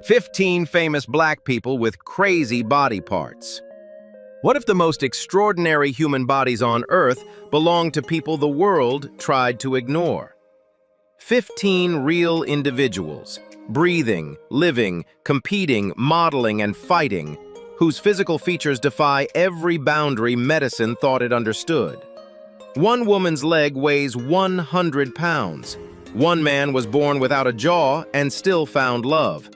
15 famous black people with crazy body parts. What if the most extraordinary human bodies on Earth belonged to people the world tried to ignore? 15 real individuals, breathing, living, competing, modeling, and fighting, whose physical features defy every boundary medicine thought it understood. One woman's leg weighs 100 pounds. One man was born without a jaw and still found love.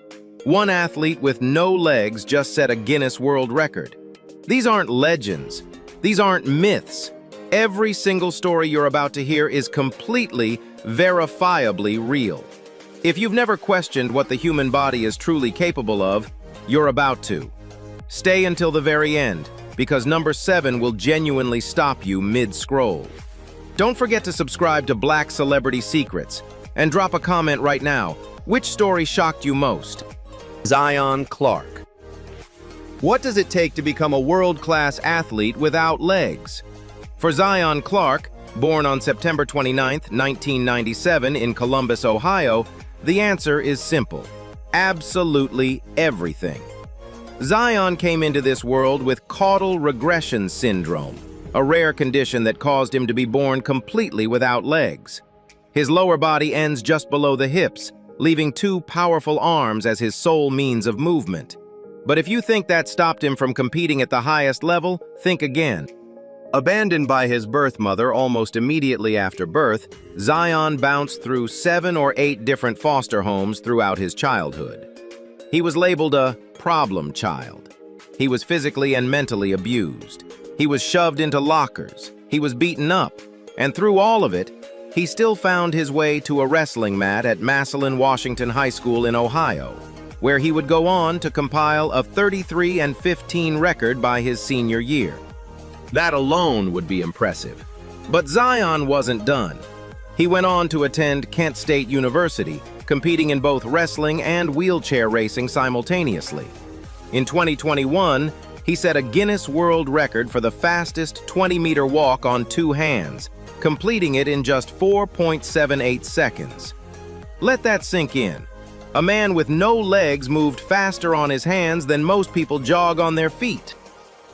One athlete with no legs just set a Guinness World Record. These aren't legends. These aren't myths. Every single story you're about to hear is completely, verifiably real. If you've never questioned what the human body is truly capable of, you're about to. Stay until the very end, because number 7 will genuinely stop you mid-scroll. Don't forget to subscribe to Black Celebrity Secrets, and drop a comment right now. Which story shocked you most? Zion Clark. What does it take to become a world-class athlete without legs? For Zion Clark, born on September 29, 1997 in Columbus, Ohio, the answer is simple. Absolutely everything. Zion came into this world with caudal regression syndrome, a rare condition that caused him to be born completely without legs. His lower body ends just below the hips, leaving 2 powerful arms as his sole means of movement. But if you think that stopped him from competing at the highest level, think again. Abandoned by his birth mother almost immediately after birth, Zion bounced through 7 or 8 different foster homes throughout his childhood. He was labeled a problem child. He was physically and mentally abused. He was shoved into lockers. He was beaten up. And through all of it, he still found his way to a wrestling mat at Massillon Washington High School in Ohio, where he would go on to compile a 33-15 record by his senior year. That alone would be impressive. But Zion wasn't done. He went on to attend Kent State University, competing in both wrestling and wheelchair racing simultaneously. In 2021, he set a Guinness World Record for the fastest 20-meter walk on 2 hands, completing it in just 4.78 seconds. Let that sink in. A man with no legs moved faster on his hands than most people jog on their feet.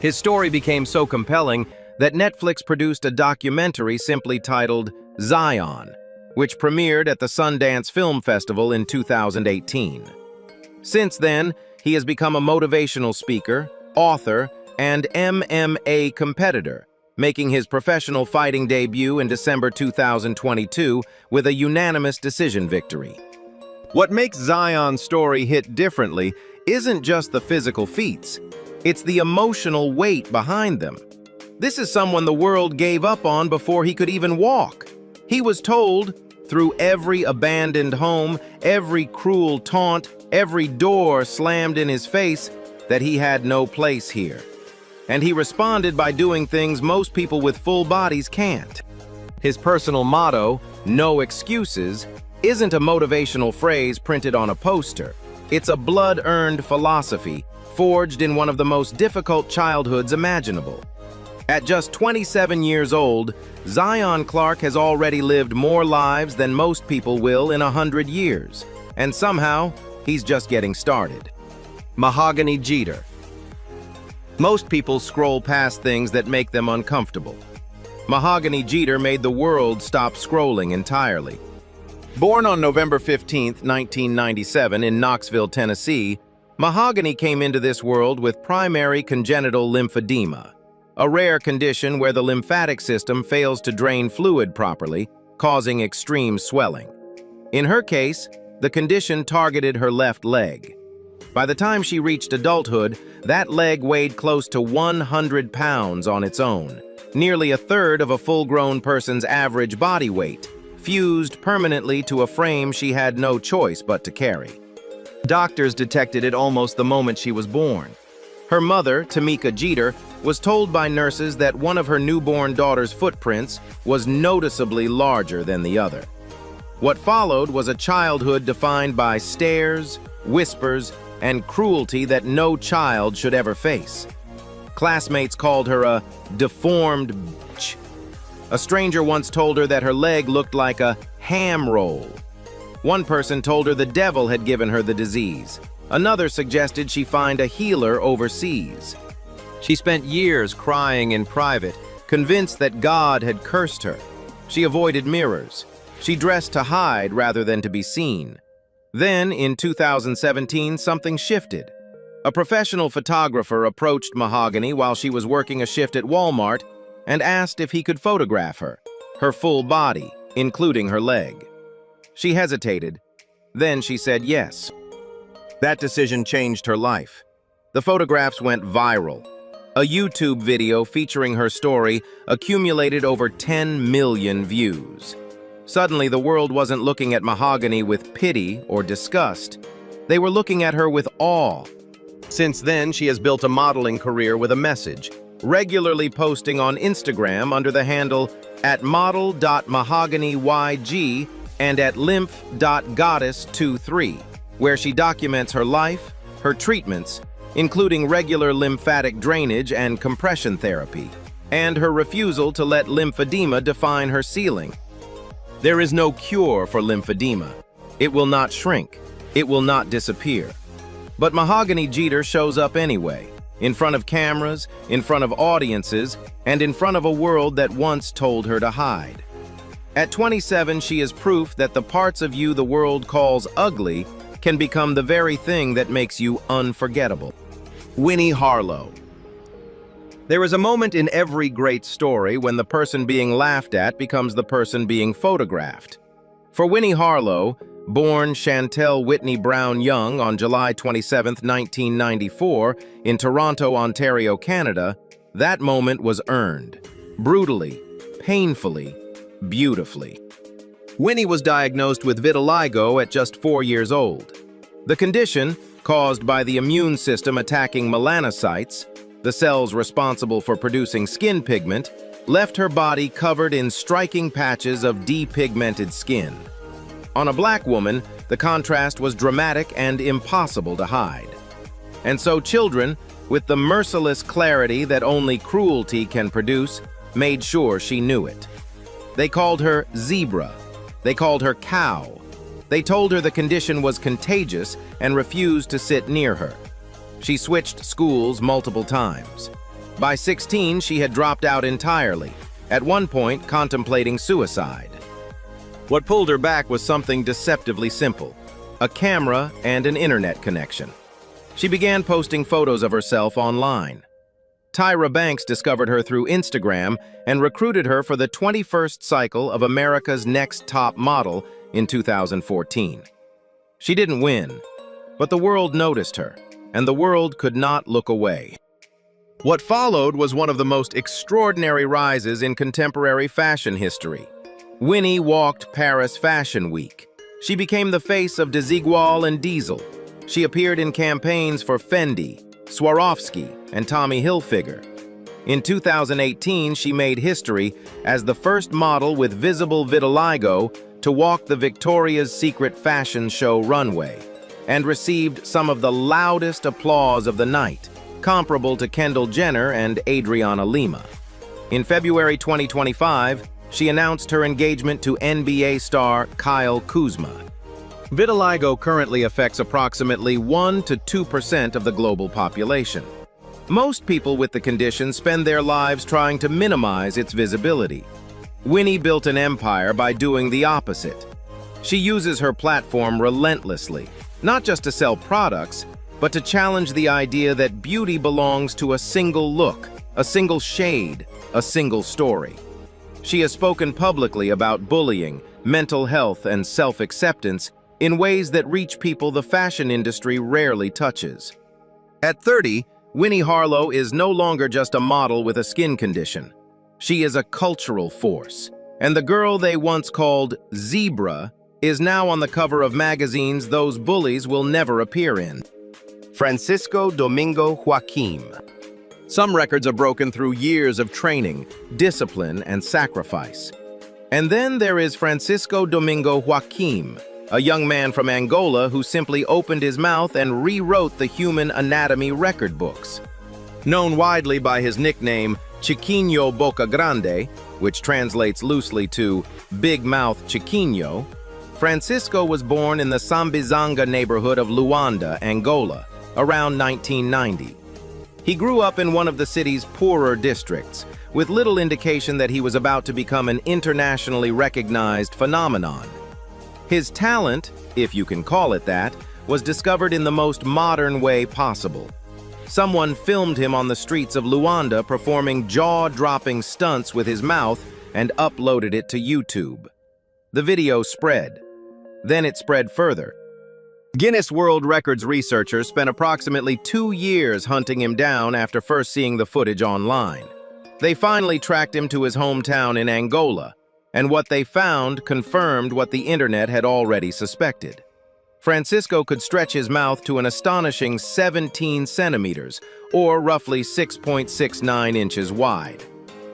His story became so compelling that Netflix produced a documentary simply titled Zion, which premiered at the Sundance Film Festival in 2018. Since then, he has become a motivational speaker, author, and MMA competitor, making his professional fighting debut in December 2022 with a unanimous decision victory. What makes Zion's story hit differently isn't just the physical feats, it's the emotional weight behind them. This is someone the world gave up on before he could even walk. He was told, through every abandoned home, every cruel taunt, every door slammed in his face, that he had no place here. And he responded by doing things most people with full bodies can't. His personal motto, "No excuses," isn't a motivational phrase printed on a poster. It's a blood-earned philosophy, forged in one of the most difficult childhoods imaginable. At just 27 years old, Zion Clark has already lived more lives than most people will in 100 years. And somehow, he's just getting started. Mahogany Jeter. Most people scroll past things that make them uncomfortable. Mahogany Jeter made the world stop scrolling entirely. Born on November 15, 1997 in Knoxville, Tennessee, Mahogany came into this world with primary congenital lymphedema, a rare condition where the lymphatic system fails to drain fluid properly, causing extreme swelling. In her case, the condition targeted her left leg. By the time she reached adulthood, that leg weighed close to 100 pounds on its own, nearly a third of a full-grown person's average body weight, fused permanently to a frame she had no choice but to carry. Doctors detected it almost the moment she was born. Her mother, Tamika Jeter, was told by nurses that one of her newborn daughter's footprints was noticeably larger than the other. What followed was a childhood defined by stares, whispers, and cruelty that no child should ever face. Classmates called her a deformed bitch. A stranger once told her that her leg looked like a ham roll. One person told her the devil had given her the disease. Another suggested she find a healer overseas. She spent years crying in private, convinced that God had cursed her. She avoided mirrors. She dressed to hide rather than to be seen. Then, in 2017, something shifted. A professional photographer approached Mahogany while she was working a shift at Walmart and asked if he could photograph her full body, including her leg. She hesitated. Then she said yes. That decision changed her life. The photographs went viral. A YouTube video featuring her story accumulated over 10 million views. Suddenly, the world wasn't looking at Mahogany with pity or disgust. They were looking at her with awe. Since then, she has built a modeling career with a message, regularly posting on Instagram under the handle @model.mahoganyYG and at lymph.goddess23, where she documents her life, her treatments, including regular lymphatic drainage and compression therapy, and her refusal to let lymphedema define her ceiling. There is no cure for lymphedema. It will not shrink. It will not disappear. But Mahogany Jeter shows up anyway, in front of cameras, in front of audiences, and in front of a world that once told her to hide. At 27, she is proof that the parts of you the world calls ugly can become the very thing that makes you unforgettable. Winnie Harlow. There is a moment in every great story when the person being laughed at becomes the person being photographed. For Winnie Harlow, born Chantel Whitney Brown Young on July 27, 1994, in Toronto, Ontario, Canada, that moment was earned. Brutally, painfully, beautifully. Winnie was diagnosed with vitiligo at just 4 years old. The condition, caused by the immune system attacking melanocytes, the cells responsible for producing skin pigment, left her body covered in striking patches of depigmented skin. On a black woman, the contrast was dramatic and impossible to hide. And so children, with the merciless clarity that only cruelty can produce, made sure she knew it. They called her zebra. They called her cow. They told her the condition was contagious and refused to sit near her. She switched schools multiple times. By 16, she had dropped out entirely, at one point contemplating suicide. What pulled her back was something deceptively simple: a camera and an internet connection. She began posting photos of herself online. Tyra Banks discovered her through Instagram and recruited her for the 21st cycle of America's Next Top Model in 2014. She didn't win, but the world noticed her, and the world could not look away. What followed was one of the most extraordinary rises in contemporary fashion history. Winnie walked Paris Fashion Week. She became the face of Desigual and Diesel. She appeared in campaigns for Fendi, Swarovski, and Tommy Hilfiger. In 2018, she made history as the first model with visible vitiligo to walk the Victoria's Secret fashion show runway, and received some of the loudest applause of the night, comparable to Kendall Jenner and Adriana Lima. In February 2025, she announced her engagement to NBA star Kyle Kuzma. Vitiligo currently affects approximately 1 to 2% of the global population. Most people with the condition spend their lives trying to minimize its visibility. Winnie built an empire by doing the opposite. She uses her platform relentlessly, not just to sell products, but to challenge the idea that beauty belongs to a single look, a single shade, a single story. She has spoken publicly about bullying, mental health, and self-acceptance in ways that reach people the fashion industry rarely touches. At 30, Winnie Harlow is no longer just a model with a skin condition. She is a cultural force, and the girl they once called Zebra is now on the cover of magazines those bullies will never appear in. Francisco Domingo Joaquim. Some records are broken through years of training, discipline, and sacrifice. And then there is Francisco Domingo Joaquim, a young man from Angola who simply opened his mouth and rewrote the human anatomy record books. Known widely by his nickname Chiquinho Boca Grande, which translates loosely to Big Mouth Chiquinho, Francisco was born in the Sambizanga neighborhood of Luanda, Angola, around 1990. He grew up in one of the city's poorer districts, with little indication that he was about to become an internationally recognized phenomenon. His talent, if you can call it that, was discovered in the most modern way possible. Someone filmed him on the streets of Luanda performing jaw-dropping stunts with his mouth and uploaded it to YouTube. The video spread. Then it spread further. Guinness World Records researchers spent approximately 2 years hunting him down after first seeing the footage online. They finally tracked him to his hometown in Angola, and what they found confirmed what the internet had already suspected. Francisco could stretch his mouth to an astonishing 17 centimeters, or roughly 6.69 inches wide.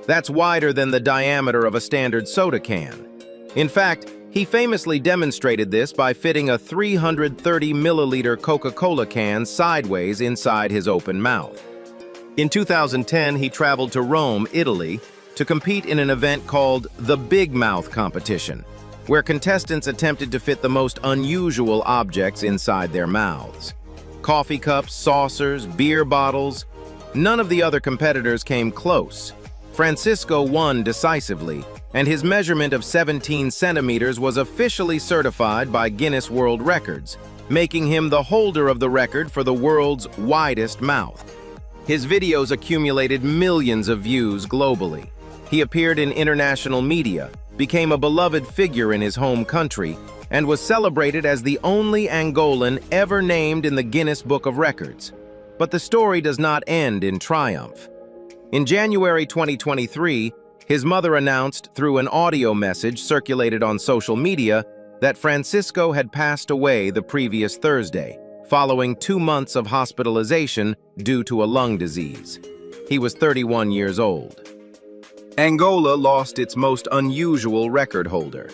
That's wider than the diameter of a standard soda can. In fact, he famously demonstrated this by fitting a 330-milliliter Coca-Cola can sideways inside his open mouth. In 2010, he traveled to Rome, Italy, to compete in an event called the Big Mouth Competition, where contestants attempted to fit the most unusual objects inside their mouths. Coffee cups, saucers, beer bottles. None of the other competitors came close. Francisco won decisively, and his measurement of 17 centimeters was officially certified by Guinness World Records, making him the holder of the record for the world's widest mouth. His videos accumulated millions of views globally. He appeared in international media, became a beloved figure in his home country, and was celebrated as the only Angolan ever named in the Guinness Book of Records. But the story does not end in triumph. In January 2023, his mother announced through an audio message circulated on social media that Francisco had passed away the previous Thursday, following 2 months of hospitalization due to a lung disease. He was 31 years old. Angola lost its most unusual record holder.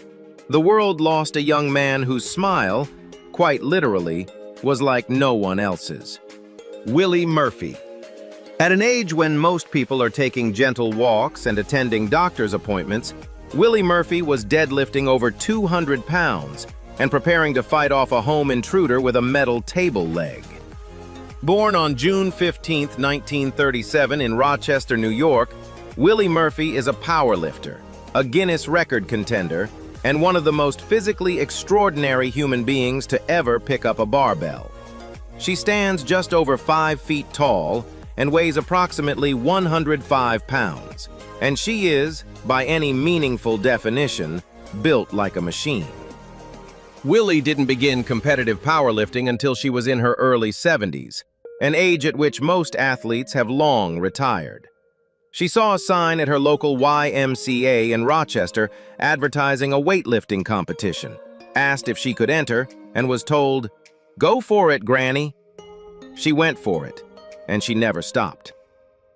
The world lost a young man whose smile, quite literally, was like no one else's. Willie Murphy. At an age when most people are taking gentle walks and attending doctor's appointments, Willie Murphy was deadlifting over 200 pounds and preparing to fight off a home intruder with a metal table leg. Born on June 15, 1937 in Rochester, New York, Willie Murphy is a powerlifter, a Guinness record contender, and one of the most physically extraordinary human beings to ever pick up a barbell. She stands just over 5 feet tall and weighs approximately 105 pounds, and she is, by any meaningful definition, built like a machine. Willie didn't begin competitive powerlifting until she was in her early 70s, an age at which most athletes have long retired. She saw a sign at her local YMCA in Rochester advertising a weightlifting competition, asked if she could enter, and was told, "Go for it, Granny." She went for it, and she never stopped.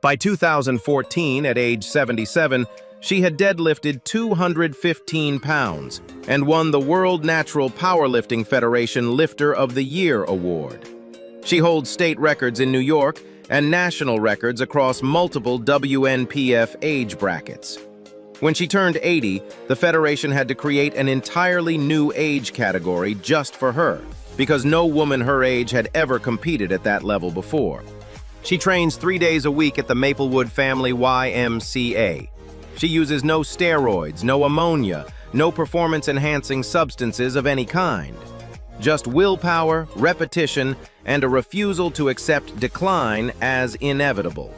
By 2014, at age 77, she had deadlifted 215 pounds and won the World Natural Powerlifting Federation Lifter of the Year award. She holds state records in New York and national records across multiple WNPF age brackets. When she turned 80, the Federation had to create an entirely new age category just for her, because no woman her age had ever competed at that level before. She trains 3 days a week at the Maplewood Family YMCA. She uses no steroids, no ammonia, no performance-enhancing substances of any kind. Just willpower, repetition, and a refusal to accept decline as inevitable.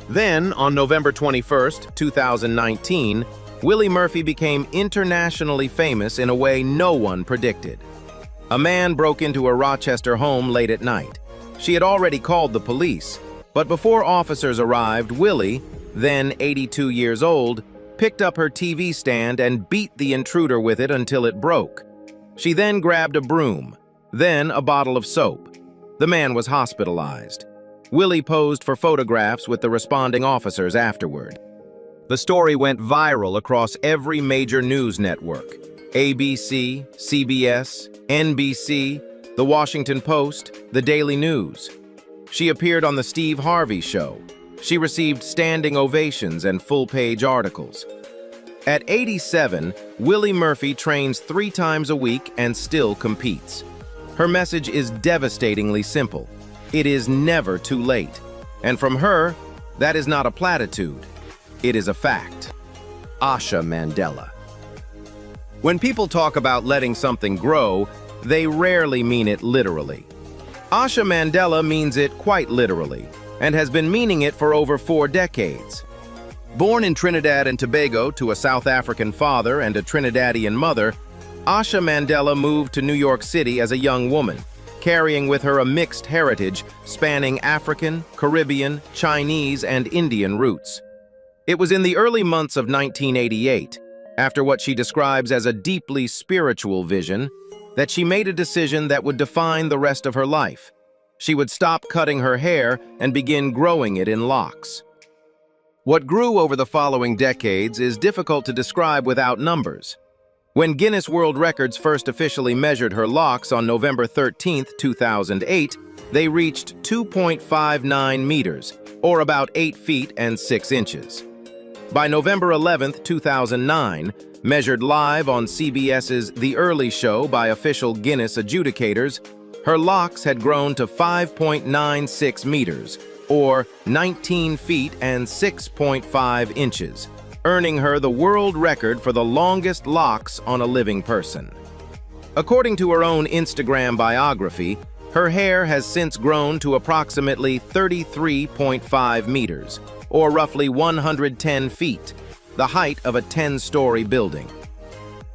Then, on November 21, 2019, Willie Murphy became internationally famous in a way no one predicted. A man broke into a Rochester home late at night. She had already called the police, but before officers arrived, Willie, then 82 years old, picked up her TV stand and beat the intruder with it until it broke. She then grabbed a broom, then a bottle of soap. The man was hospitalized. Willie posed for photographs with the responding officers afterward. The story went viral across every major news network: ABC, CBS, NBC, The Washington Post, The Daily News. She appeared on The Steve Harvey Show. She received standing ovations and full-page articles. At 87, Willie Murphy trains 3 times a week and still competes. Her message is devastatingly simple. It is never too late. And from her, that is not a platitude. It is a fact. Asha Mandela. When people talk about letting something grow, they rarely mean it literally. Asha Mandela means it quite literally, and has been meaning it for over 4 decades. Born in Trinidad and Tobago to a South African father and a Trinidadian mother, Asha Mandela moved to New York City as a young woman, carrying with her a mixed heritage spanning African, Caribbean, Chinese, and Indian roots. It was in the early months of 1988, after what she describes as a deeply spiritual vision, that she made a decision that would define the rest of her life. She would stop cutting her hair and begin growing it in locks. What grew over the following decades is difficult to describe without numbers. When Guinness World Records first officially measured her locks on November 13, 2008, they reached 2.59 meters, or about 8 feet and 6 inches. By November 11, 2009, measured live on CBS's The Early Show by official Guinness adjudicators, her locks had grown to 5.96 meters, or 19 feet and 6.5 inches, earning her the world record for the longest locks on a living person. According to her own Instagram biography, her hair has since grown to approximately 33.5 meters, or roughly 110 feet, the height of a 10-story building.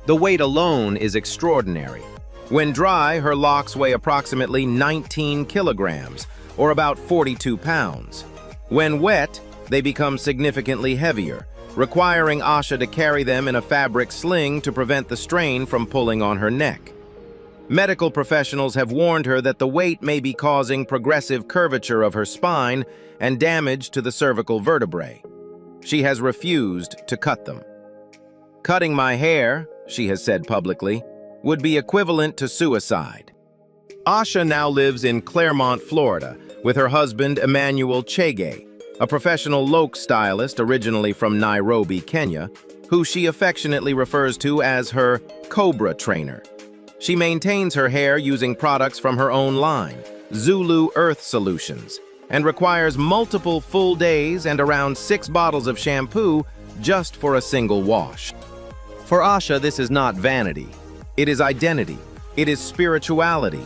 The weight alone is extraordinary. When dry, her locks weigh approximately 19 kilograms, or about 42 pounds. When wet, they become significantly heavier, requiring Asha to carry them in a fabric sling to prevent the strain from pulling on her neck. Medical professionals have warned her that the weight may be causing progressive curvature of her spine and damage to the cervical vertebrae. She has refused to cut them. "Cutting my hair," she has said publicly, "would be equivalent to suicide." Asha now lives in Claremont, Florida, with her husband Emmanuel Chege, a professional loc stylist originally from Nairobi, Kenya, who she affectionately refers to as her Cobra trainer. She maintains her hair using products from her own line, Zulu Earth Solutions, and requires multiple full days and around 6 bottles of shampoo just for a single wash. For Asha, this is not vanity. It is identity. It is spirituality.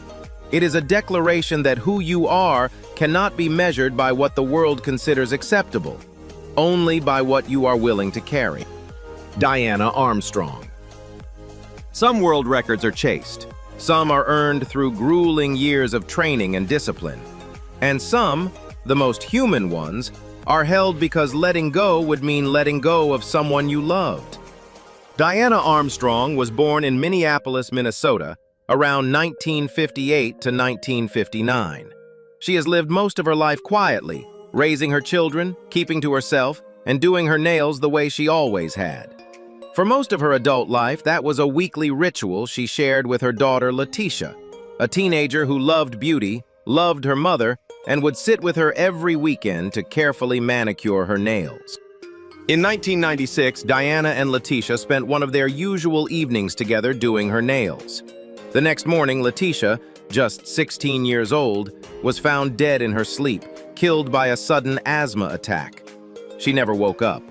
It is a declaration that who you are cannot be measured by what the world considers acceptable, only by what you are willing to carry. Diana Armstrong. Some world records are chased. Some are earned through grueling years of training and discipline. And some, the most human ones, are held because letting go would mean letting go of someone you loved. Diana Armstrong was born in Minneapolis, Minnesota, around 1958 to 1959. She has lived most of her life quietly, raising her children, keeping to herself, and doing her nails the way she always had. For most of her adult life, that was a weekly ritual she shared with her daughter Letitia, a teenager who loved beauty, loved her mother, and would sit with her every weekend to carefully manicure her nails. In 1996, Diana and Letitia spent one of their usual evenings together doing her nails. The next morning, Letitia, just 16 years old, was found dead in her sleep, killed by a sudden asthma attack. She never woke up.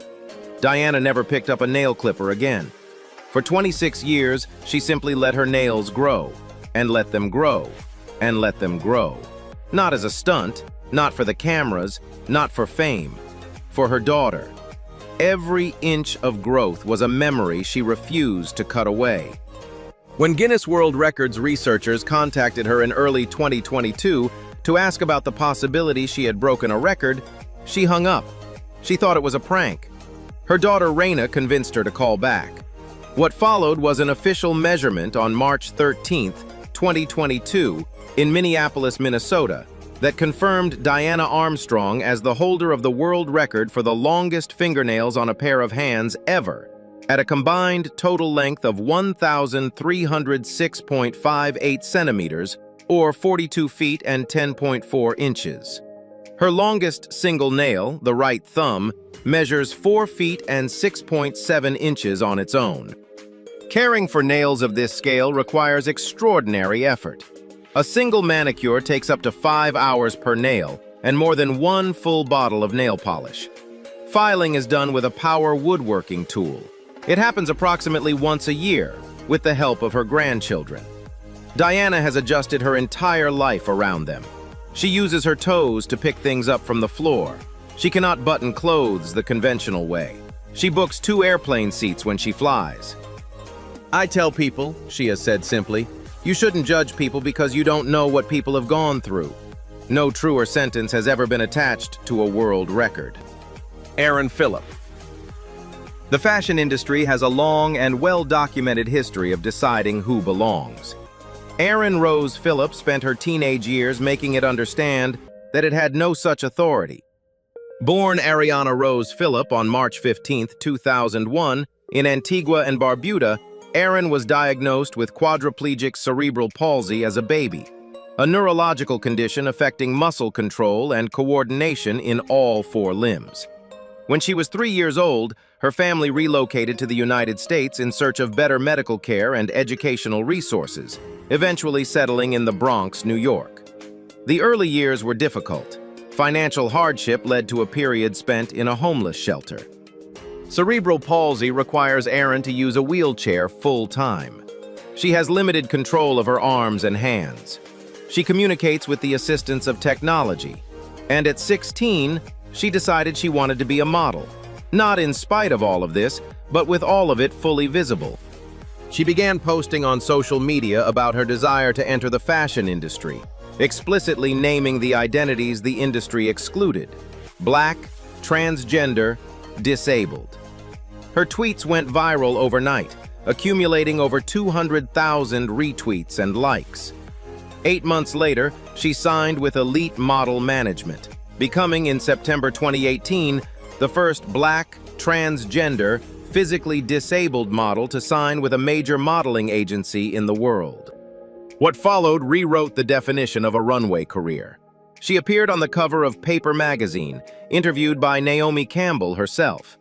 Diana never picked up a nail clipper again. For 26 years, she simply let her nails grow, and let them grow, and let them grow. Not as a stunt, not for the cameras, not for fame, for her daughter. Every inch of growth was a memory she refused to cut away. When Guinness World Records researchers contacted her in early 2022 to ask about the possibility she had broken a record, she hung up. She thought it was a prank. Her daughter Raina convinced her to call back. What followed was an official measurement on March 13, 2022, in Minneapolis, Minnesota, that confirmed Diana Armstrong as the holder of the world record for the longest fingernails on a pair of hands ever, at a combined total length of 1,306.58 centimeters, or 42 feet and 10.4 inches. Her longest single nail, the right thumb, measures 4 feet and 6.7 inches on its own. Caring for nails of this scale requires extraordinary effort. A single manicure takes up to 5 hours per nail and more than 1 full bottle of nail polish. Filing is done with a power woodworking tool. It happens approximately once a year, with the help of her grandchildren. Diana has adjusted her entire life around them. She uses her toes to pick things up from the floor. She cannot button clothes the conventional way. She books 2 airplane seats when she flies. "I tell people," she has said simply, "you shouldn't judge people because you don't know what people have gone through." No truer sentence has ever been attached to a world record. Aaron Phillip. The fashion industry has a long and well-documented history of deciding who belongs. Erin Rose Phillip spent her teenage years making it understand that it had no such authority. Born Ariana Rose Phillip on March 15, 2001, in Antigua and Barbuda, Erin was diagnosed with quadriplegic cerebral palsy as a baby, a neurological condition affecting muscle control and coordination in all 4 limbs. When she was 3 years old, her family relocated to the United States in search of better medical care and educational resources, eventually settling in the Bronx, New York. The early years were difficult. Financial hardship led to a period spent in a homeless shelter. Cerebral palsy requires Erin to use a wheelchair full-time. She has limited control of her arms and hands. She communicates with the assistance of technology, and at 16, she decided she wanted to be a model. Not in spite of all of this, but with all of it fully visible. She began posting on social media about her desire to enter the fashion industry, explicitly naming the identities the industry excluded: Black, transgender, disabled. Her tweets went viral overnight, accumulating over 200,000 retweets and likes. 8 months later, she signed with Elite Model Management, becoming in September 2018 the first Black, transgender, physically disabled model to sign with a major modeling agency in the world. What followed rewrote the definition of a runway career. She appeared on the cover of Paper magazine, interviewed by Naomi Campbell herself.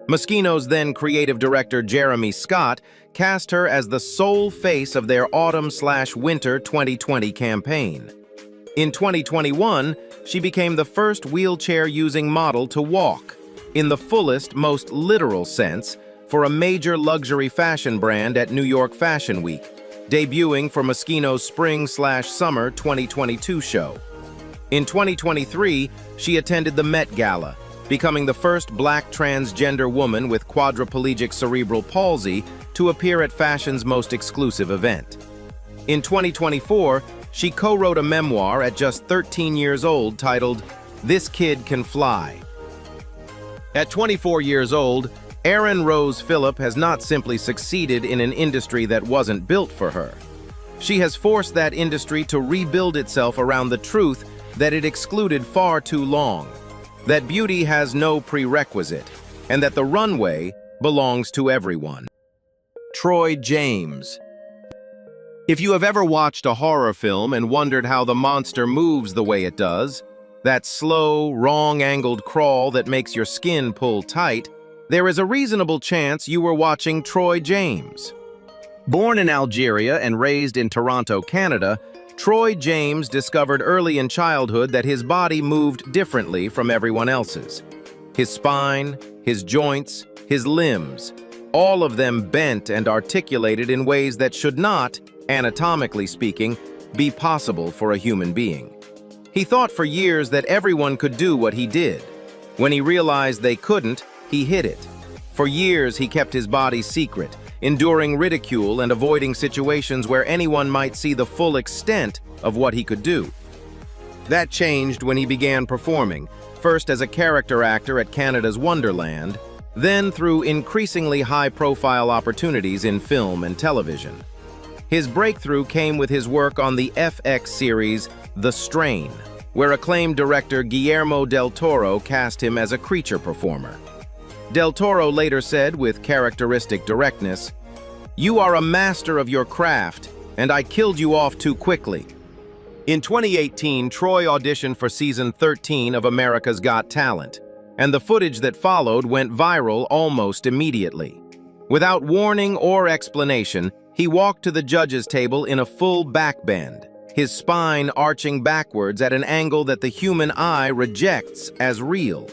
Moschino's then creative director Jeremy Scott cast her as the sole face of their autumn/winter 2020 campaign. In 2021, she became the first wheelchair-using model to walk, in the fullest, most literal sense, for a major luxury fashion brand at New York Fashion Week, debuting for Moschino's Spring/Summer 2022 show. In 2023, she attended the Met Gala, becoming the first Black transgender woman with quadriplegic cerebral palsy to appear at fashion's most exclusive event. In 2024, she co-wrote a memoir at just 13 years old titled, "This Kid Can Fly." At 24 years old, Erin Rose Phillip has not simply succeeded in an industry that wasn't built for her. She has forced that industry to rebuild itself around the truth that it excluded far too long, that beauty has no prerequisite, and that the runway belongs to everyone. Troy James. If you have ever watched a horror film and wondered how the monster moves the way it does, that slow, wrong-angled crawl that makes your skin pull tight, there is a reasonable chance you were watching Troy James. Born in Algeria and raised in Toronto, Canada, Troy James discovered early in childhood that his body moved differently from everyone else's. His spine, his joints, his limbs, all of them bent and articulated in ways that should not, anatomically speaking, be possible for a human being. He thought for years that everyone could do what he did. When he realized they couldn't, he hid it. For years, he kept his body secret, enduring ridicule and avoiding situations where anyone might see the full extent of what he could do. That changed when he began performing, first as a character actor at Canada's Wonderland, then through increasingly high-profile opportunities in film and television. His breakthrough came with his work on the FX series The Strain, where acclaimed director Guillermo del Toro cast him as a creature performer. Del Toro later said with characteristic directness, "You are a master of your craft, and I killed you off too quickly." In 2018, Troy auditioned for season 13 of America's Got Talent, and the footage that followed went viral almost immediately. Without warning or explanation, he walked to the judges' table in a full backbend, his spine arching backwards at an angle that the human eye rejects as real.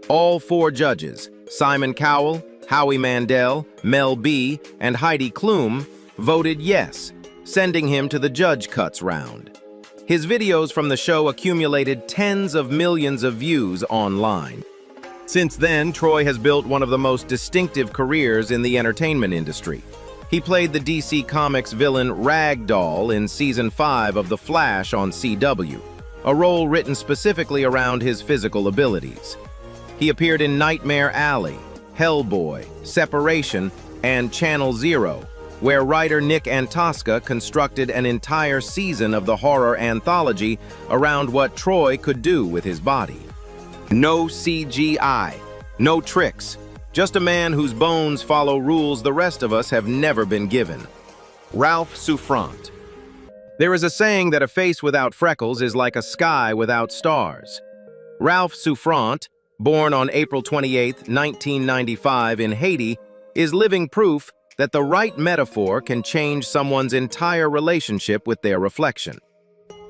All 4 judges, Simon Cowell, Howie Mandel, Mel B, and Heidi Klum, voted yes, sending him to the judge cuts round. His videos from the show accumulated tens of millions of views online. Since then, Troy has built one of the most distinctive careers in the entertainment industry. He played the DC Comics villain Ragdoll in Season 5 of The Flash on CW, a role written specifically around his physical abilities. He appeared in Nightmare Alley, Hellboy, Separation, and Channel Zero, where writer Nick Antosca constructed an entire season of the horror anthology around what Troy could do with his body. No CGI, no tricks, just a man whose bones follow rules the rest of us have never been given. Ralph Souffrant. There is a saying that a face without freckles is like a sky without stars. Ralph Souffrant, born on April 28, 1995 in Haiti, is living proof that the right metaphor can change someone's entire relationship with their reflection.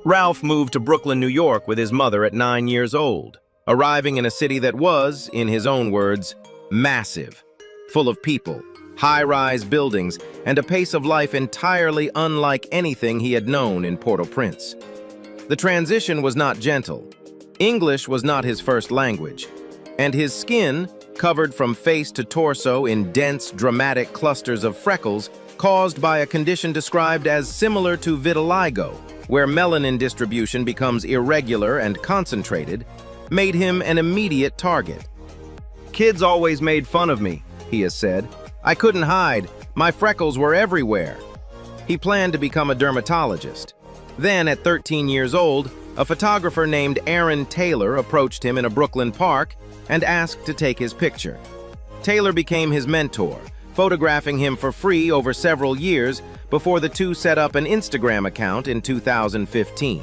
Ralph moved to Brooklyn, New York with his mother at 9 years old, arriving in a city that was, in his own words, massive, full of people, high-rise buildings, and a pace of life entirely unlike anything he had known in Port-au-Prince. The transition was not gentle. English was not his first language, and his skin, covered from face to torso in dense, dramatic clusters of freckles caused by a condition described as similar to vitiligo, where melanin distribution becomes irregular and concentrated, made him an immediate target. "Kids always made fun of me," he has said. "I couldn't hide. My freckles were everywhere." He planned to become a dermatologist. Then, at 13 years old, a photographer named Aaron Taylor approached him in a Brooklyn park and asked to take his picture. Taylor became his mentor, photographing him for free over several years before the two set up an Instagram account in 2015.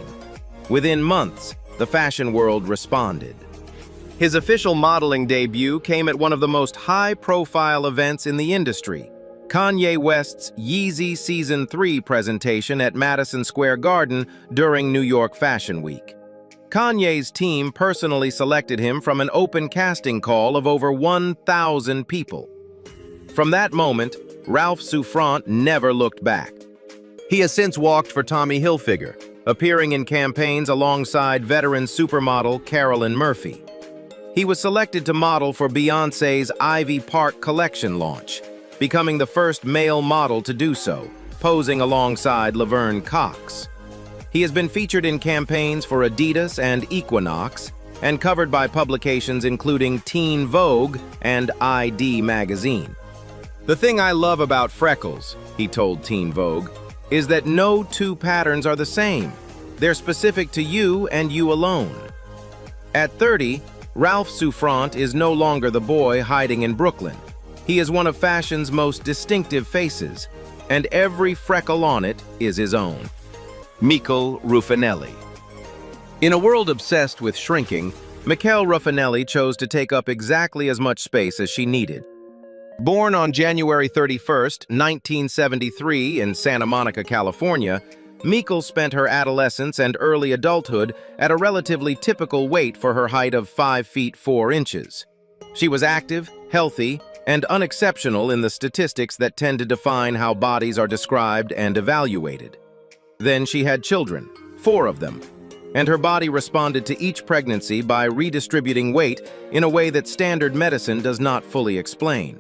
Within months, the fashion world responded. His official modeling debut came at one of the most high-profile events in the industry, Kanye West's Yeezy Season 3 presentation at Madison Square Garden during New York Fashion Week. Kanye's team personally selected him from an open casting call of over 1,000 people. From that moment, Ralph Souffrant never looked back. He has since walked for Tommy Hilfiger, appearing in campaigns alongside veteran supermodel Carolyn Murphy. He was selected to model for Beyoncé's Ivy Park collection launch, becoming the first male model to do so, posing alongside Laverne Cox. He has been featured in campaigns for Adidas and Equinox, and covered by publications including Teen Vogue and ID magazine. "The thing I love about freckles," he told Teen Vogue, "is that no two patterns are the same. They're specific to you and you alone." At 30, Ralph Souffrant is no longer the boy hiding in Brooklyn. He is one of fashion's most distinctive faces, and every freckle on it is his own. Mikel Ruffinelli. In a world obsessed with shrinking, Mikel Ruffinelli chose to take up exactly as much space as she needed. Born on January 31, 1973 in Santa Monica, California, Mikel spent her adolescence and early adulthood at a relatively typical weight for her height of 5 feet 4 inches. She was active, healthy, and unexceptional in the statistics that tend to define how bodies are described and evaluated. Then she had children, 4 of them, and her body responded to each pregnancy by redistributing weight in a way that standard medicine does not fully explain.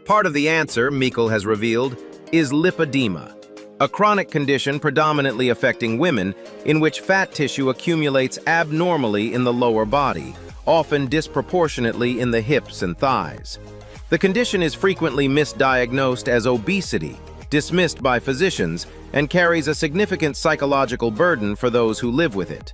Part of the answer, Mikel has revealed, is lipedema, a chronic condition predominantly affecting women in which fat tissue accumulates abnormally in the lower body, often disproportionately in the hips and thighs. The condition is frequently misdiagnosed as obesity, dismissed by physicians, and carries a significant psychological burden for those who live with it.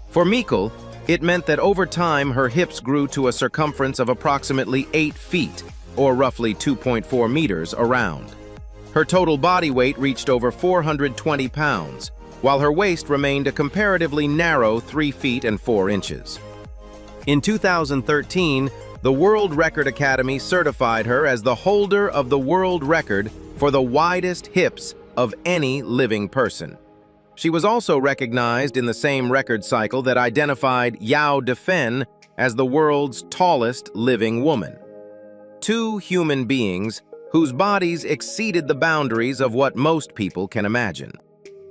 For Mikel, it meant that over time her hips grew to a circumference of approximately 8 feet, or roughly 2.4 meters around. Her total body weight reached over 420 pounds, while her waist remained a comparatively narrow 3 feet and 4 inches. In 2013, the World Record Academy certified her as the holder of the world record for the widest hips of any living person. She was also recognized in the same record cycle that identified Yao Defen as the world's tallest living woman. 2 human beings whose bodies exceeded the boundaries of what most people can imagine.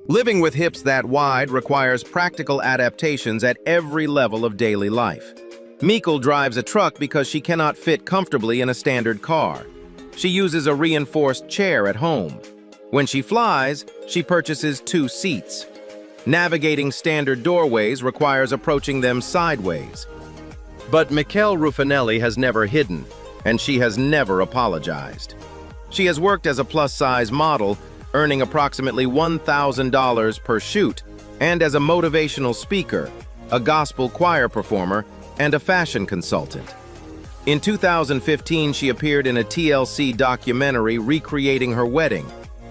Living with hips that wide requires practical adaptations at every level of daily life. Mikkel drives a truck because she cannot fit comfortably in a standard car. She uses a reinforced chair at home. When she flies, she purchases 2 seats. Navigating standard doorways requires approaching them sideways. But Mikkel Ruffinelli has never hidden, and she has never apologized. She has worked as a plus-size model, earning approximately $1,000 per shoot, and as a motivational speaker, a gospel choir performer, and a fashion consultant. In 2015, she appeared in a TLC documentary recreating her wedding,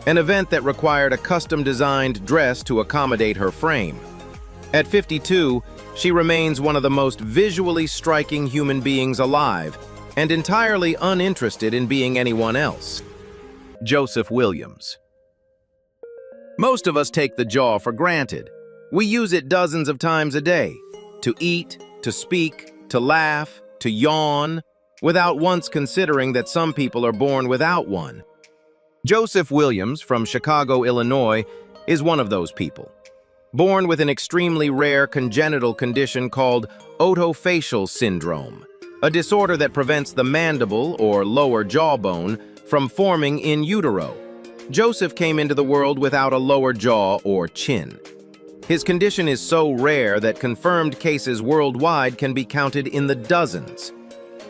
an event that required a custom-designed dress to accommodate her frame. At 52, she remains one of the most visually striking human beings alive and entirely uninterested in being anyone else. Joseph Williams. Most of us take the jaw for granted. We use it dozens of times a day, to eat, to speak, to laugh, to yawn, without once considering that some people are born without one. Joseph Williams from Chicago, Illinois, is one of those people. Born with an extremely rare congenital condition called otofacial syndrome, a disorder that prevents the mandible or lower jawbone from forming in utero. Joseph came into the world without a lower jaw or chin. His condition is so rare that confirmed cases worldwide can be counted in the dozens.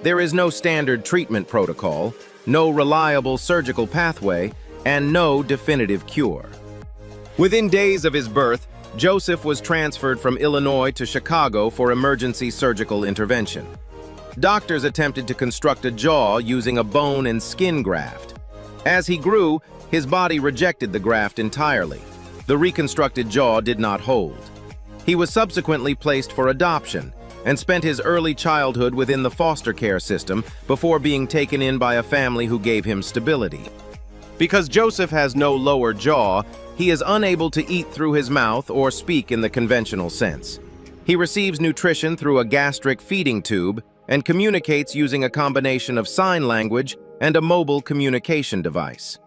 There is no standard treatment protocol, no reliable surgical pathway, and no definitive cure. Within days of his birth, Joseph was transferred from Illinois to Chicago for emergency surgical intervention. Doctors attempted to construct a jaw using a bone and skin graft. As he grew, his body rejected the graft entirely. The reconstructed jaw did not hold. He was subsequently placed for adoption and spent his early childhood within the foster care system before being taken in by a family who gave him stability. Because Joseph has no lower jaw, he is unable to eat through his mouth or speak in the conventional sense. He receives nutrition through a gastric feeding tube and communicates using a combination of sign language and a mobile communication device.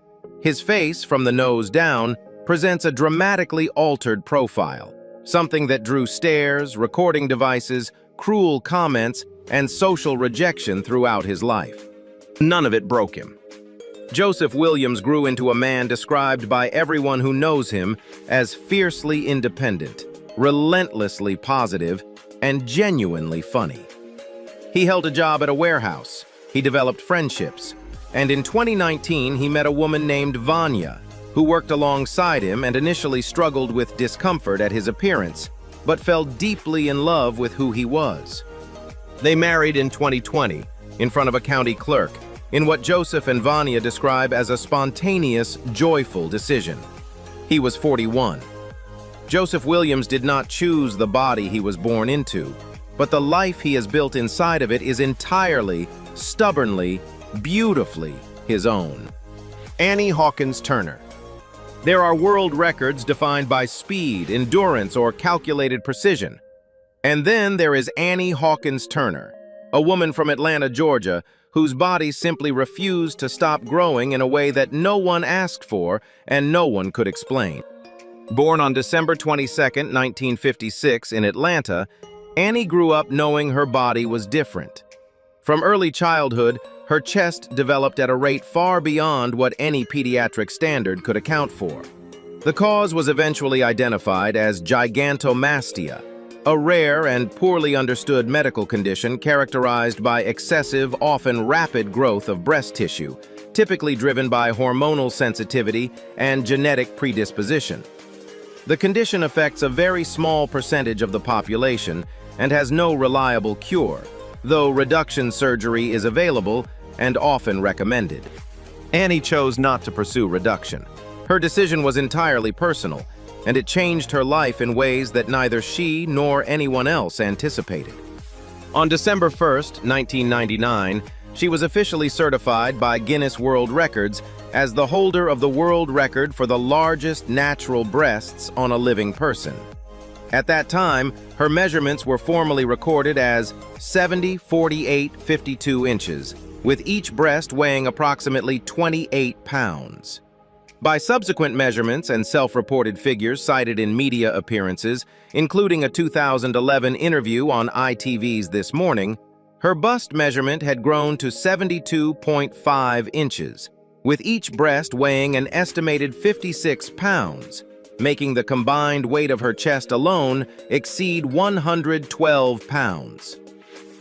His face, from the nose down, presents a dramatically altered profile, something that drew stares, recording devices, cruel comments, and social rejection throughout his life. None of it broke him. Joseph Williams grew into a man described by everyone who knows him as fiercely independent, relentlessly positive, and genuinely funny. He held a job at a warehouse. He developed friendships. And in 2019, he met a woman named Vanya, who worked alongside him and initially struggled with discomfort at his appearance, but fell deeply in love with who he was. They married in 2020, in front of a county clerk, in what Joseph and Vanya describe as a spontaneous, joyful decision. He was 41. Joseph Williams did not choose the body he was born into, but the life he has built inside of it is entirely, stubbornly, beautifully his own. Annie Hawkins Turner. There are world records defined by speed, endurance, or calculated precision. And then there is Annie Hawkins Turner, a woman from Atlanta, Georgia, whose body simply refused to stop growing in a way that no one asked for and no one could explain. Born on December 22, 1956, in Atlanta, Annie grew up knowing her body was different. From early childhood, her chest developed at a rate far beyond what any pediatric standard could account for. The cause was eventually identified as gigantomastia, a rare and poorly understood medical condition characterized by excessive, often rapid growth of breast tissue, typically driven by hormonal sensitivity and genetic predisposition. The condition affects a very small percentage of the population and has no reliable cure, though reduction surgery is available and often recommended. Annie chose not to pursue reduction. Her decision was entirely personal. and it changed her life in ways that neither she nor anyone else anticipated. On December 1st, 1999, she was officially certified by Guinness World Records as the holder of the world record for the largest natural breasts on a living person. At that time, her measurements were formally recorded as 70, 48, 52 inches, with each breast weighing approximately 28 pounds. By subsequent measurements and self-reported figures cited in media appearances, including a 2011 interview on ITV's This Morning, her bust measurement had grown to 72.5 inches, with each breast weighing an estimated 56 pounds, making the combined weight of her chest alone exceed 112 pounds.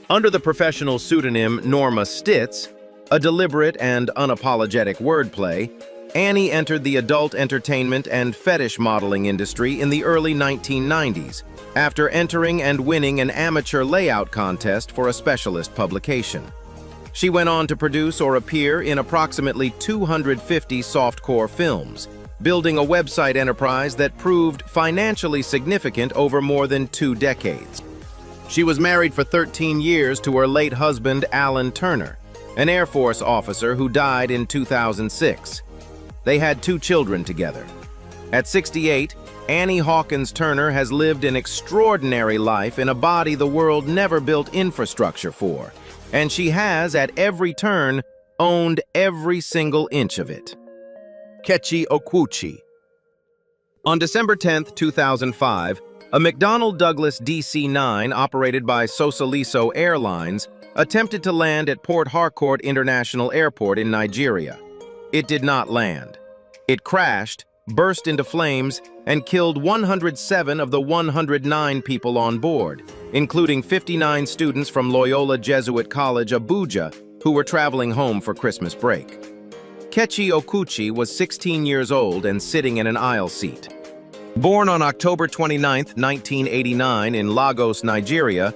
Under the professional pseudonym Norma Stitz, a deliberate and unapologetic wordplay, Annie entered the adult entertainment and fetish modeling industry in the early 1990s, after entering and winning an amateur layout contest for a specialist publication. She went on to produce or appear in approximately 250 softcore films, building a website enterprise that proved financially significant over more than 2 decades. She was married for 13 years to her late husband, Alan Turner, an Air Force officer who died in 2006. They had 2 children together. At 68, Annie Hawkins Turner has lived an extraordinary life in a body the world never built infrastructure for, and she has, at every turn, owned every single inch of it. Kechi Okwuchi. On December 10, 2005, a McDonnell Douglas DC-9 operated by Sosoliso Airlines attempted to land at Port Harcourt International Airport in Nigeria. It did not land. It crashed, burst into flames, and killed 107 of the 109 people on board, including 59 students from Loyola Jesuit College, Abuja, who were traveling home for Christmas break. Kechi Okwuchi was 16 years old and sitting in an aisle seat. Born on October 29, 1989 in Lagos, Nigeria,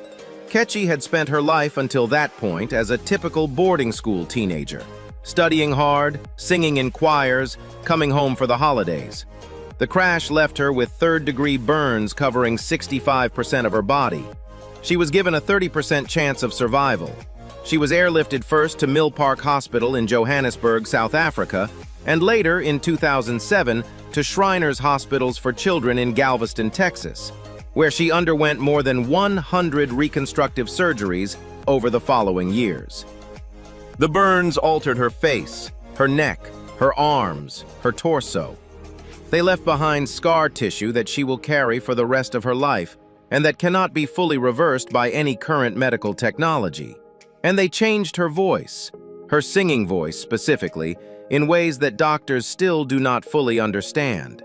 Kechi had spent her life until that point as a typical boarding school teenager, studying hard, singing in choirs, coming home for the holidays. The crash left her with third-degree burns covering 65% of her body. She was given a 30% chance of survival. She was airlifted first to Mill Park Hospital in Johannesburg, South Africa, and later, in 2007, to Shriners Hospitals for Children in Galveston, Texas, where she underwent more than 100 reconstructive surgeries over the following years. The burns altered her face, her neck, her arms, her torso. They left behind scar tissue that she will carry for the rest of her life and that cannot be fully reversed by any current medical technology. And they changed her voice, her singing voice specifically, in ways that doctors still do not fully understand.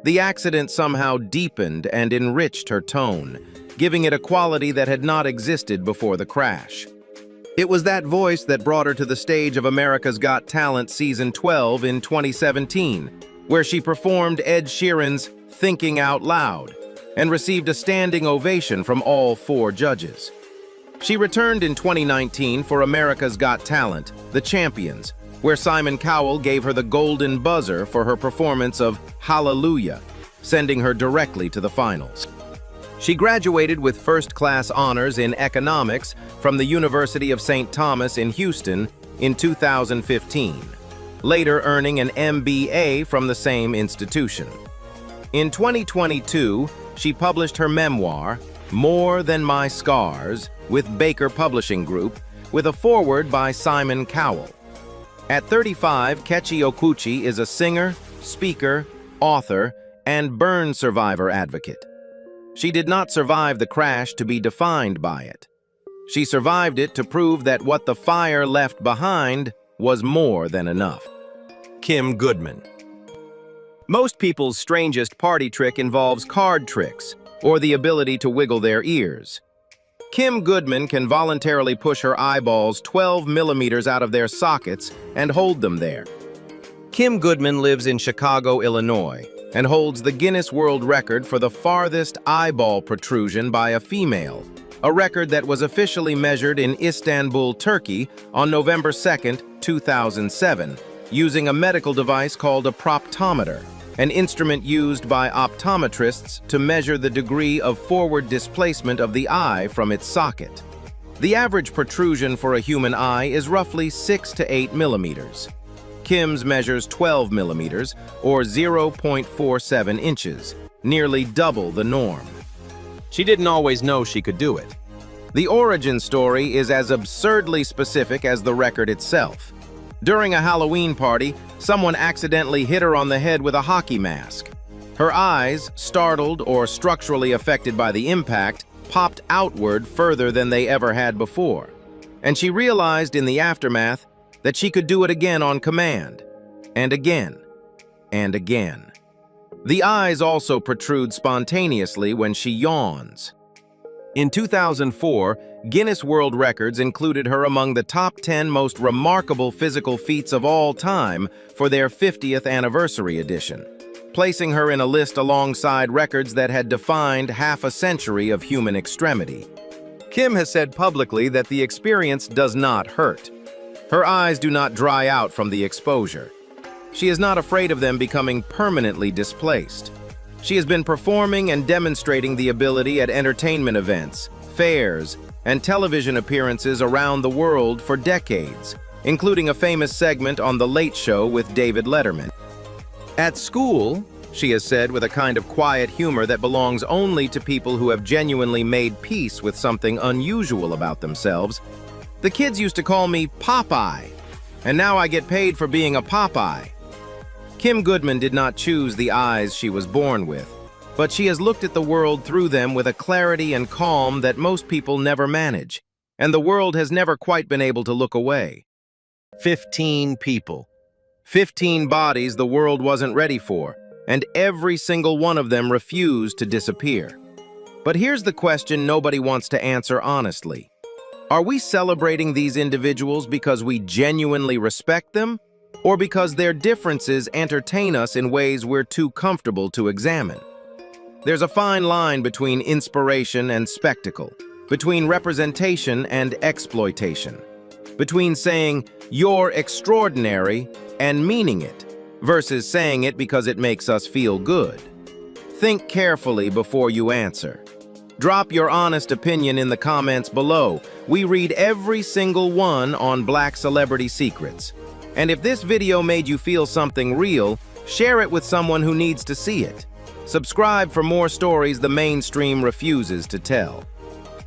The accident somehow deepened and enriched her tone, giving it a quality that had not existed before the crash. It was that voice that brought her to the stage of America's Got Talent Season 12 in 2017, where she performed Ed Sheeran's Thinking Out Loud and received a standing ovation from all 4 judges. She returned in 2019 for America's Got Talent, The Champions, where Simon Cowell gave her the golden buzzer for her performance of Hallelujah, sending her directly to the finals. She graduated with first-class honors in economics from the University of St. Thomas in Houston in 2015, later earning an MBA from the same institution. In 2022, she published her memoir, More Than My Scars, with Baker Publishing Group, with a foreword by Simon Cowell. At 35, Kechi Okwuchi is a singer, speaker, author, and burn survivor advocate. She did not survive the crash to be defined by it. She survived it to prove that what the fire left behind was more than enough. Kim Goodman. Most people's strangest party trick involves card tricks, or the ability to wiggle their ears. Kim Goodman can voluntarily push her eyeballs 12 millimeters out of their sockets and hold them there. Kim Goodman lives in Chicago, Illinois, and holds the Guinness World Record for the farthest eyeball protrusion by a female, a record that was officially measured in Istanbul, Turkey on November 2, 2007, using a medical device called a proptometer. an instrument used by optometrists to measure the degree of forward displacement of the eye from its socket. The average protrusion for a human eye is roughly 6 to 8 millimeters. Kim's measures 12 millimeters, or 0.47 inches, nearly double the norm. She didn't always know she could do it. The origin story is as absurdly specific as the record itself. During a Halloween party, someone accidentally hit her on the head with a hockey mask. Her eyes, startled or structurally affected by the impact, popped outward further than they ever had before. And she realized in the aftermath that she could do it again on command, and again, and again. The eyes also protrude spontaneously when she yawns. In 2004, Guinness World Records included her among the top 10 most remarkable physical feats of all time for their 50th anniversary edition, placing her in a list alongside records that had defined half a century of human extremity. Kim has said publicly that the experience does not hurt. Her eyes do not dry out from the exposure. She is not afraid of them becoming permanently displaced. She has been performing and demonstrating the ability at entertainment events, fairs, and television appearances around the world for decades, including a famous segment on The Late Show with David Letterman. At school, she has said with a kind of quiet humor that belongs only to people who have genuinely made peace with something unusual about themselves, "The kids used to call me Popeye, and now I get paid for being a Popeye." Kim Goodman did not choose the eyes she was born with, but she has looked at the world through them with a clarity and calm that most people never manage, and the world has never quite been able to look away. 15 people. 15 bodies the world wasn't ready for, and every single one of them refused to disappear. But here's the question nobody wants to answer honestly. Are we celebrating these individuals because we genuinely respect them, or because their differences entertain us in ways we're too comfortable to examine? There's a fine line between inspiration and spectacle, between representation and exploitation, between saying, "You're extraordinary," and meaning it, versus saying it because it makes us feel good. Think carefully before you answer. Drop your honest opinion in the comments below. We read every single one on Black Celebrity Secrets. And if this video made you feel something real, share it with someone who needs to see it. Subscribe for more stories the mainstream refuses to tell.